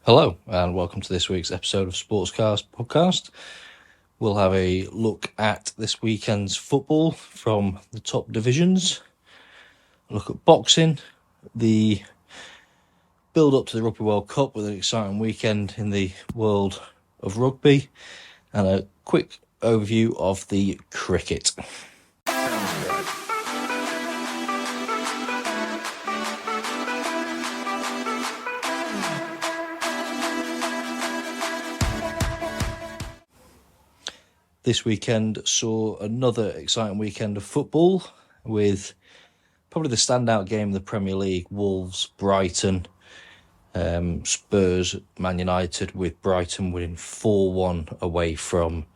Hello and welcome to this week's episode of Sportscast Podcast. We'll have a look at this weekend's football from the top divisions, a look at boxing, the build-up to the Rugby World Cup with an exciting weekend in the world of rugby, and a quick overview of the cricket. This weekend saw another exciting weekend of football with probably the standout game of the Premier League, Wolves, Brighton, Spurs, Man United, with Brighton winning 4-1 away from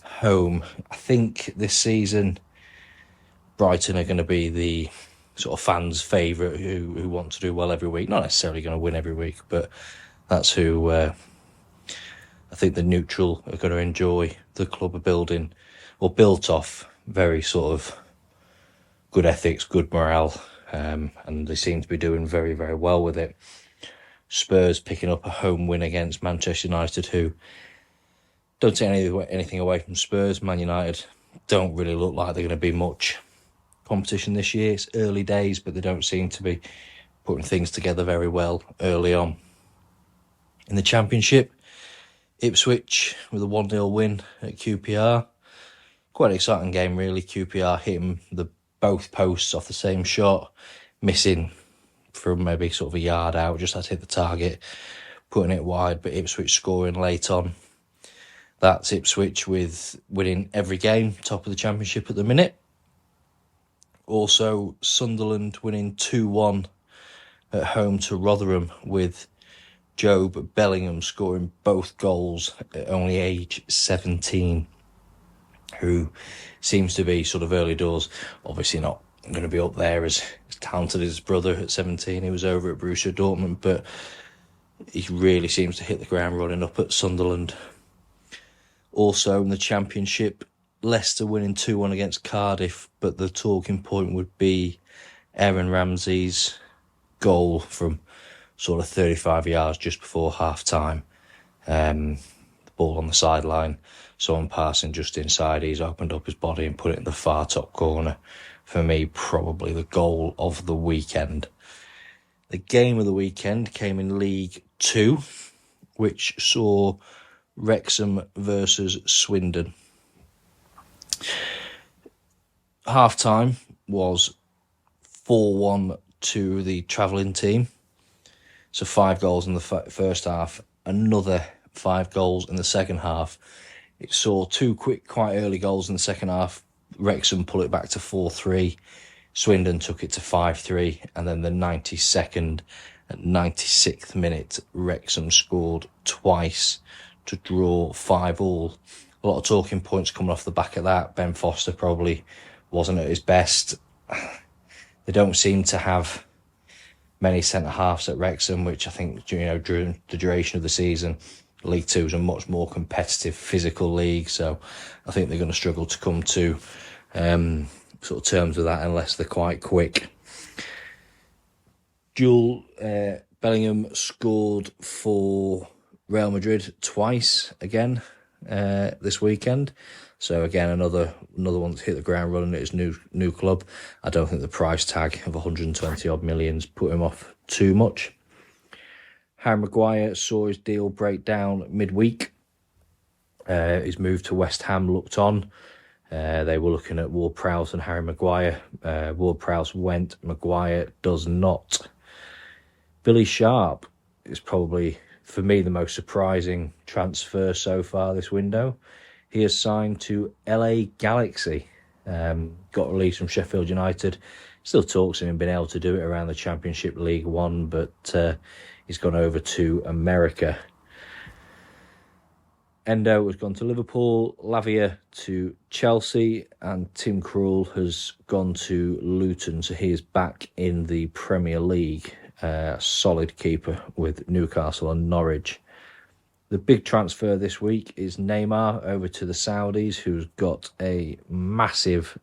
home. I think this season Brighton are going to be the sort of fans' favourite who want to do well every week. Not necessarily going to win every week, but that's who I think the neutral are going to enjoy. The club are building, or built off, very sort of good ethics, good morale, and they seem to be doing very, very well with it. Spurs picking up a home win against Manchester United, who don't take anything away from Spurs. Man United don't really look like they're going to be much competition this year. It's early days, but they don't seem to be putting things together very well early on. In the Championship, Ipswich with a 1-0 win at QPR. Quite an exciting game, really. QPR hitting both posts off the same shot, missing from maybe sort of a yard out, just had to hit the target, putting it wide, but Ipswich scoring late on. That's Ipswich with winning every game, top of the Championship at the minute. Also, Sunderland winning 2-1 at home to Rotherham, with Jobe Bellingham scoring both goals at only age 17, who seems to be sort of early doors. Obviously not going to be up there as talented as his brother at 17. He was over at Borussia Dortmund, but he really seems to hit the ground running up at Sunderland. Also in the Championship, Leicester winning 2-1 against Cardiff, but the talking point would be Aaron Ramsey's goal from sort of 35 yards just before half-time. The ball on the sideline, someone passing just inside, he's opened up his body and put it in the far top corner. For me, probably the goal of the weekend. The game of the weekend came in League 2, which saw Wrexham versus Swindon. Half-time was 4-1 to the travelling team. So 5 goals in the first half, another 5 goals in the second half. It saw 2 quick, quite early goals in the second half. Wrexham pull it back to 4-3. Swindon took it to 5-3. And then the 92nd and 96th minute, Wrexham scored twice to draw 5-5. A lot of talking points coming off the back of that. Ben Foster probably wasn't at his best. They don't seem to have many centre-halves at Wrexham, which I think, during the duration of the season, League 2 is a much more competitive, physical league, so I think they're going to struggle to come to sort of terms with that unless they're quite quick. Jude Bellingham scored for Real Madrid twice again this weekend. So again, another one to hit the ground running at his new club. I don't think the price tag of 120 odd millions put him off too much. Harry Maguire saw his deal break down midweek. His move to West Ham looked on. They were looking at Ward-Prowse and Harry Maguire. Ward-Prowse went, Maguire does not. Billy Sharp is probably, for me, the most surprising transfer so far this window. He has signed to LA Galaxy, got released from Sheffield United. Still talks of him being able to do it around the Championship League One, but he's gone over to America. Endo has gone to Liverpool, Lavia to Chelsea, and Tim Krul has gone to Luton, so he is back in the Premier League solid keeper with Newcastle and Norwich. The big transfer this week is Neymar over to the Saudis, who's got a massive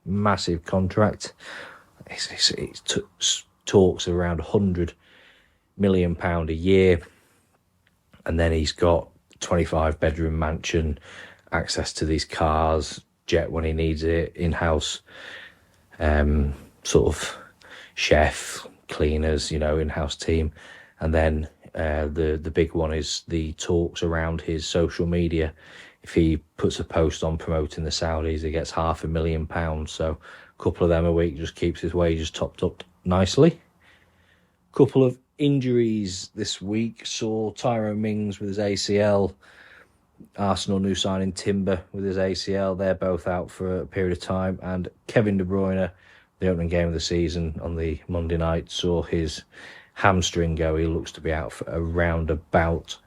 contract. It talks around £100 million a year, and then he's got 25-bedroom mansion, access to these cars, jet when he needs it, in-house sort of chef, cleaners, in-house team. And then the big one is the talks around his social media. If he puts a post on promoting the Saudis, he gets £500,000. So a couple of them a week just keeps his wages topped up nicely. Couple of injuries this week saw Tyrone Mings with his ACL, Arsenal new signing Timber with his ACL. They're both out for a period of time. And Kevin De Bruyne, the opening game of the season on the Monday night, saw his hamstring go. He looks to be out for around about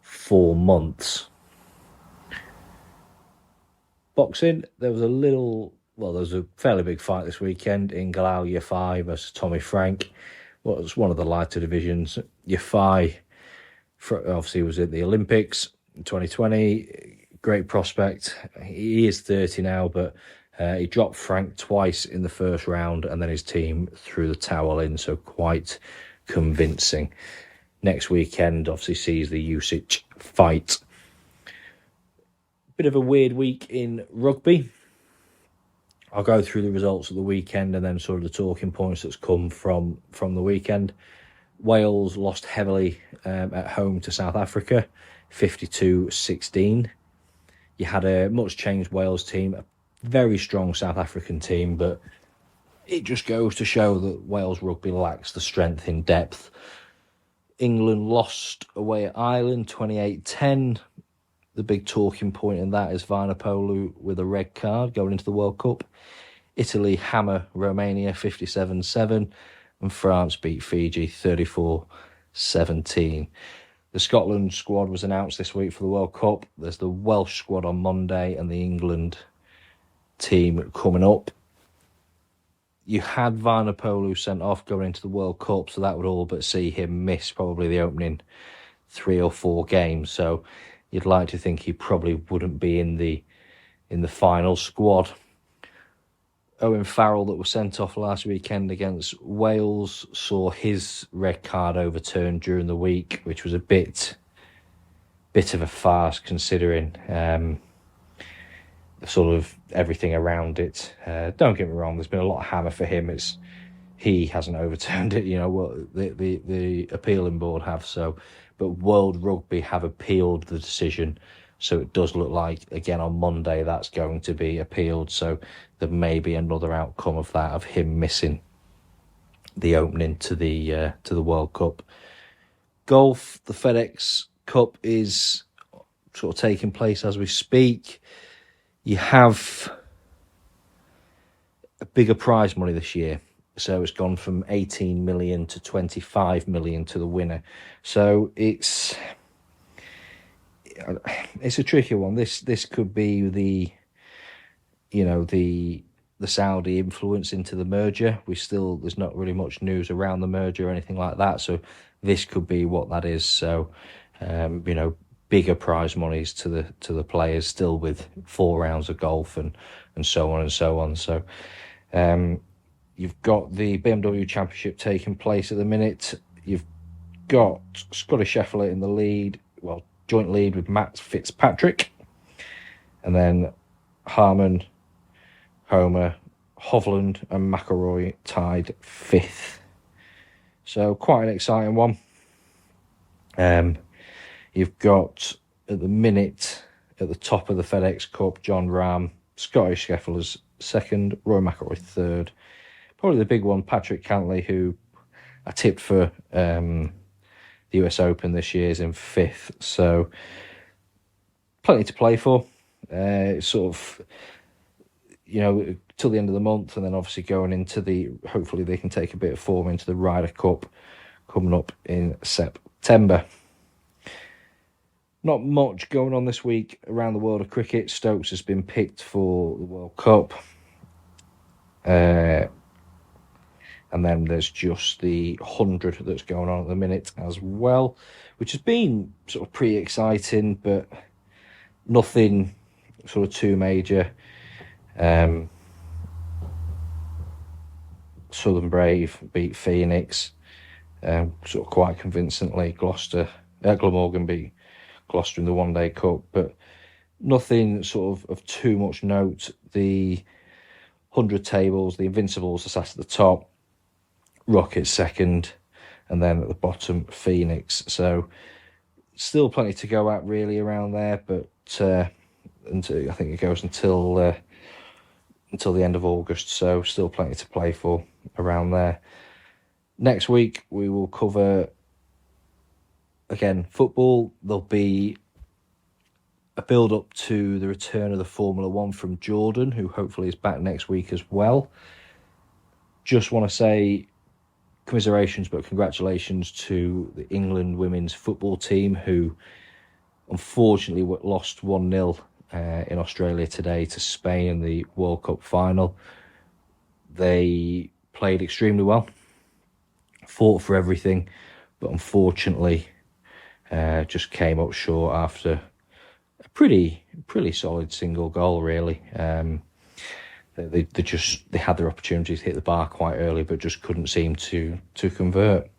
4 months. Boxing, there was a fairly big fight this weekend in Yafai versus Tommy Frank. Well, it was one of the lighter divisions. Yafai obviously was at the Olympics in 2020. Great prospect. He is 30 now, but he dropped Frank twice in the first round, and then his team threw the towel in, so quite convincing. Next weekend obviously sees the Usyk fight. Bit of a weird week in rugby. I'll go through the results of the weekend and then sort of the talking points that's come from the weekend. Wales lost heavily at home to South Africa, 52-16. You had a much changed Wales team, a very strong South African team, but it just goes to show that Wales rugby lacks the strength in depth. England lost away at Ireland, 28-10. The big talking point in that is Vinopoulou with a red card going into the World Cup. Italy hammer Romania 57-7, and France beat Fiji 34-17. The Scotland squad was announced this week for the World Cup. There's the Welsh squad on Monday and the England team coming up. You had Vinopoulou sent off going into the World Cup, so that would all but see him miss probably the opening 3 or 4 games. So you'd like to think he probably wouldn't be in the final squad. Owen Farrell, that was sent off last weekend against Wales, saw his red card overturned during the week, which was a bit of a farce considering sort of everything around it. Don't get me wrong, there's been a lot of hammer for him. He hasn't overturned it, the appealing board have, so. But World Rugby have appealed the decision, so it does look like, again, on Monday that's going to be appealed, so there may be another outcome of that, of him missing the opening to the World Cup. Golf, the FedEx Cup is sort of taking place as we speak. You have a bigger prize money this year. So it's gone from 18 million to 25 million to the winner. So it's a tricky one. This could be the Saudi influence into the merger. There's not really much news around the merger or anything like that. So this could be what that is. So bigger prize monies to the players, still with 4 rounds of golf and so on and so on. So you've got the BMW Championship taking place at the minute. You've got Scottish Sheffler in the lead, joint lead with Matt Fitzpatrick. And then Harman, Homer, Hovland and McIlroy tied 5th. So quite an exciting one. You've got, at the minute, at the top of the FedEx Cup, John Rahm, Scottish Sheffler's 2nd, Rory McIlroy 3rd. Probably the big one, Patrick Cantley, who I tipped for the US Open this year, is in 5th. So plenty to play for. Sort of, till the end of the month, and then obviously going into hopefully they can take a bit of form into the Ryder Cup coming up in September. Not much going on this week around the world of cricket. Stokes has been picked for the World Cup. And then there's just the 100 that's going on at the minute as well, which has been sort of pretty exciting, but nothing sort of too major. Southern Brave beat Phoenix sort of quite convincingly. Glamorgan beat Gloucester in the One Day Cup, but nothing sort of too much note. The 100 tables, the Invincibles are sat at the top, Rockets second, and then at the bottom, Phoenix. So still plenty to go at really around there, but I think it goes until the end of August, so still plenty to play for around there. Next week we will cover again football. There'll be a build up to the return of the Formula One from Jordan, who hopefully is back next week as well. Just want to say commiserations, but congratulations to the England women's football team, who unfortunately lost 1-0 in Australia today to Spain in the World Cup final. They played extremely well, fought for everything, but unfortunately just came up short after a pretty solid single goal, really. They had their opportunities to hit the bar quite early, but just couldn't seem to convert.